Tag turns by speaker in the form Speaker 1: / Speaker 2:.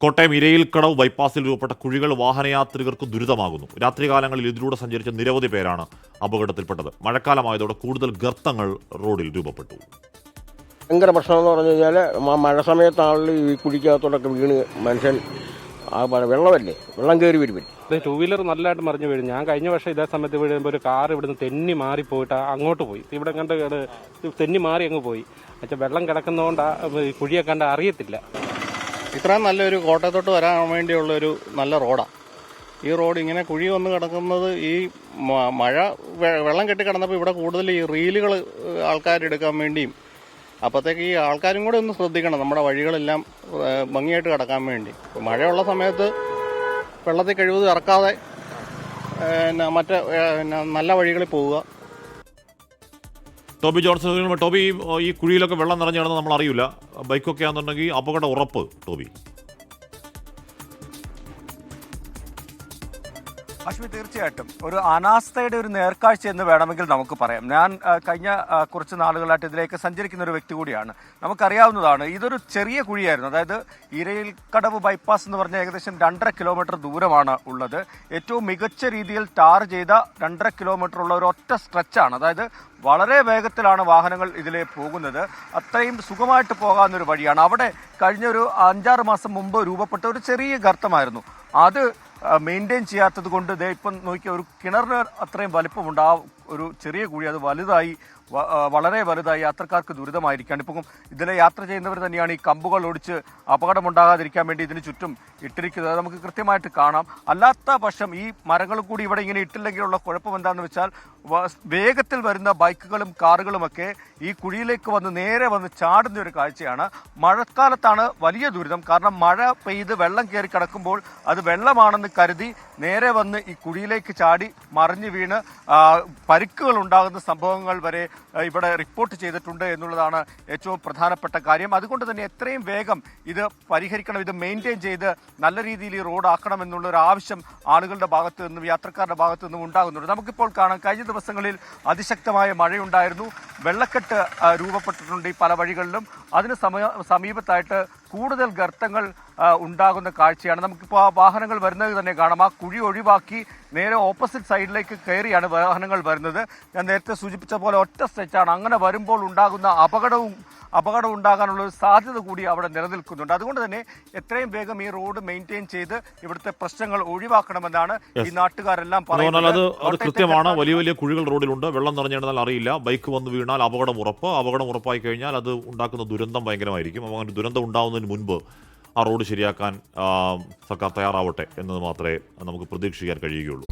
Speaker 1: കോട്ടയം ഇരയിൽക്കടവ് ബൈപ്പാസിൽ രൂപപ്പെട്ട കുഴികൾ വാഹനയാത്രികർക്ക് ദുരിതമാകുന്നു. രാത്രികാലങ്ങളിൽ ഇതിലൂടെ സഞ്ചരിച്ച നിരവധി പേരാണ് അപകടത്തിൽപ്പെട്ടത്. മഴക്കാലമായതോടെ കൂടുതൽ ഗർത്തങ്ങൾ റോഡിൽ രൂപപ്പെട്ടു.
Speaker 2: ഭയങ്കര പ്രശ്നം എന്ന് പറഞ്ഞു കഴിഞ്ഞാൽ മഴ സമയത്താണല്ലോ ഈ കുഴിക്കകത്തോടൊക്കെ വീണ് മനുഷ്യൻ വെള്ളമല്ലേ, വെള്ളം കയറി വരും.
Speaker 3: ടൂ വീലർ നല്ലതായിട്ട് മറിഞ്ഞു വീഴും. ഞാൻ കഴിഞ്ഞ വർഷം ഇതേ സമയത്ത് വീഴുമ്പോൾ ഒരു കാർ ഇവിടുന്ന് തെന്നി മാറിപ്പോയിട്ട് അങ്ങോട്ട് പോയി. ഇവിടെ കണ്ട് തെന്നി മാറി അങ്ങ് പോയി. പക്ഷേ വെള്ളം കിടക്കുന്നതുകൊണ്ട് കുഴിയെ കണ്ട് അറിയത്തില്ല.
Speaker 4: ഇത്രയും നല്ലൊരു കോട്ടയത്തോട്ട് വരാൻ വേണ്ടിയുള്ളൊരു നല്ല റോഡാണ്. ഈ റോഡ് ഇങ്ങനെ കുഴി വന്ന് കിടക്കുന്നത് ഈ മഴ വെള്ളം കെട്ടി കിടന്നപ്പോൾ ഇവിടെ കൂടുതൽ ഈ റീലുകൾ ആൾക്കാരെടുക്കാൻ വേണ്ടിയും അപ്പോഴത്തേക്ക് ഈ ആൾക്കാരും കൂടെ ഒന്ന് ശ്രദ്ധിക്കണം, നമ്മുടെ വഴികളെല്ലാം ഭംഗിയായിട്ട് കിടക്കാൻ വേണ്ടി. മഴയുള്ള സമയത്ത് വെള്ളത്തിൽ കഴിവത് ഇറക്കാതെ മറ്റേ നല്ല വഴികളിൽ പോവുക.
Speaker 1: ടോബി ജോൺസൺ, ടോബി, ഈ കുഴിയിലൊക്കെ വെള്ളം നിറഞ്ഞു കിടന്ന് നമ്മൾ അറിയില്ല. ബൈക്കൊക്കെ ആണെന്നുണ്ടെങ്കിൽ അപകടം ഉറപ്പ്. ടോബി,
Speaker 5: അശ്വിൻ, തീർച്ചയായിട്ടും ഒരു അനാസ്ഥയുടെ ഒരു നേർക്കാഴ്ച എന്ന് വേണമെങ്കിൽ നമുക്ക് പറയാം. ഞാൻ കഴിഞ്ഞ കുറച്ച് നാളുകളായിട്ട് ഇതിലേക്ക് സഞ്ചരിക്കുന്ന ഒരു വ്യക്തി കൂടിയാണ്. നമുക്കറിയാവുന്നതാണ്, ഇതൊരു ചെറിയ കുഴിയായിരുന്നു. അതായത് ഇരയിൽക്കടവ് ബൈപ്പാസ് എന്ന് പറഞ്ഞാൽ ഏകദേശം 2.5 കിലോമീറ്റർ ദൂരമാണ് ഉള്ളത്. ഏറ്റവും മികച്ച രീതിയിൽ ടാർ ചെയ്ത 2.5 കിലോമീറ്റർ ഉള്ള ഒരു ഒറ്റ സ്ട്രെച്ചാണ്. അതായത് വളരെ വേഗത്തിലാണ് വാഹനങ്ങൾ ഇതിലെ പോകുന്നത്. അത്രയും സുഖമായിട്ട് പോകാവുന്നൊരു വഴിയാണ്. അവിടെ കഴിഞ്ഞ ഒരു 5-6 മാസം മുമ്പ് രൂപപ്പെട്ട ഒരു ചെറിയ ഗർത്തമായിരുന്നു. അത് മെയിൻറ്റെയിൻ ചെയ്യാത്തത് കൊണ്ട് ഇപ്പം നോക്കിയ ഒരു കിണറിന് അത്രയും വലിപ്പമുണ്ട് ആ ഒരു ചെറിയ കുഴി. അത് വലുതായി, വളരെ വലുതായി യാത്രക്കാർക്ക് ദുരിതമായിരിക്കുകയാണ്. ഇപ്പം ഇതിലെ യാത്ര ചെയ്യുന്നവർ തന്നെയാണ് ഈ കമ്പുകൾ ഒടിച്ച് അപകടമുണ്ടാകാതിരിക്കാൻ വേണ്ടി ഇതിന് ചുറ്റും ഇട്ടിരിക്കുന്നത്. നമുക്ക് കൃത്യമായിട്ട് കാണാം. അല്ലാത്ത പക്ഷം ഈ മരങ്ങൾ കൂടി ഇവിടെ ഇങ്ങനെ ഇട്ടില്ലെങ്കിലുള്ള കുഴപ്പം എന്താണെന്ന് വെച്ചാൽ വേഗത്തിൽ വരുന്ന ബൈക്കുകളും കാറുകളുമൊക്കെ ഈ കുഴിയിലേക്ക് വന്ന് നേരെ വന്ന് ചാടുന്ന ഒരു കാഴ്ചയാണ്. മഴക്കാലത്താണ് വലിയ ദുരിതം. കാരണം മഴ പെയ്ത് വെള്ളം കയറി കിടക്കുമ്പോൾ അത് വെള്ളമാണെന്ന് കരുതി നേരെ വന്ന് ഈ കുഴിയിലേക്ക് ചാടി മറിഞ്ഞു വീണ് പരിക്കുകൾ ഉണ്ടാകുന്ന സംഭവങ്ങൾ വരെ ഇവിടെ റിപ്പോർട്ട് ചെയ്തിട്ടുണ്ട് എന്നുള്ളതാണ് ഏറ്റവും പ്രധാനപ്പെട്ട കാര്യം. അതുകൊണ്ട് തന്നെ എത്രയും വേഗം ഇത് പരിഹരിക്കണം, ഇത് മെയിൻറ്റെയിൻ ചെയ്ത് നല്ല രീതിയിൽ ഈ റോഡ് ആക്കണം എന്നുള്ളൊരു ആവശ്യം ആളുകളുടെ ഭാഗത്തു നിന്നും യാത്രക്കാരുടെ ഭാഗത്തു നിന്നും ഉണ്ടാകുന്നുണ്ട്. നമുക്കിപ്പോൾ കാണാം, കഴിഞ്ഞ ദിവസങ്ങളിൽ അതിശക്തമായ മഴയുണ്ടായിരുന്നു. വെള്ളക്കെട്ട് രൂപപ്പെട്ടിട്ടുണ്ട് ഈ പല വഴികളിലും. അതിന് സമീപത്തായിട്ട് കൂടുതൽ ഗർത്തങ്ങൾ ഉണ്ടാകുന്ന കാഴ്ചയാണ്. നമുക്കിപ്പോൾ ആ വാഹനങ്ങൾ വരുന്നത് തന്നെ കാണാം. ആ കുഴി ഒഴിവാക്കി നേരെ ഓപ്പോസിറ്റ് സൈഡിലേക്ക് കയറിയാണ് വാഹനങ്ങൾ വരുന്നത്. ഞാൻ നേരത്തെ സൂചിപ്പിച്ച പോലെ ഒറ്റ സ്ട്രെച്ചാണ്. അങ്ങനെ വരുമ്പോൾ ഉണ്ടാകുന്ന അപകടം ഉണ്ടാകാനുള്ള ഒരു സാധ്യത കൂടി അവിടെ നിലനിൽക്കുന്നുണ്ട്. അതുകൊണ്ട് തന്നെ എത്രയും വേഗം ഈ റോഡ് മെയിൻറ്റെയിൻ ചെയ്ത് ഇവിടുത്തെ പ്രശ്നങ്ങൾ ഒഴിവാക്കണമെന്നാണ് ഈ നാട്ടുകാരെല്ലാം പറയുന്നത്.
Speaker 1: അത് കൃത്യമാണ്. വലിയ വലിയ കുഴികൾ റോഡിലുണ്ട്. വെള്ളം നിറഞ്ഞാൽ അറിയില്ല. ബൈക്ക് വന്ന് വീണാൽ അപകടം ഉറപ്പ്. അപകടം ഉറപ്പായി കഴിഞ്ഞാൽ അത് ഉണ്ടാക്കുന്ന ദുരന്തം ഭയങ്കരമായിരിക്കും. അങ്ങനെ ദുരന്തം ഉണ്ടാകുന്നതിന് മുൻപ് ആ റോഡ് ശരിയാക്കാൻ സർക്കാർ തയ്യാറാവട്ടെ എന്നത് മാത്രമേ നമുക്ക് പ്രതീക്ഷിക്കാൻ കഴിയുകയുള്ളൂ.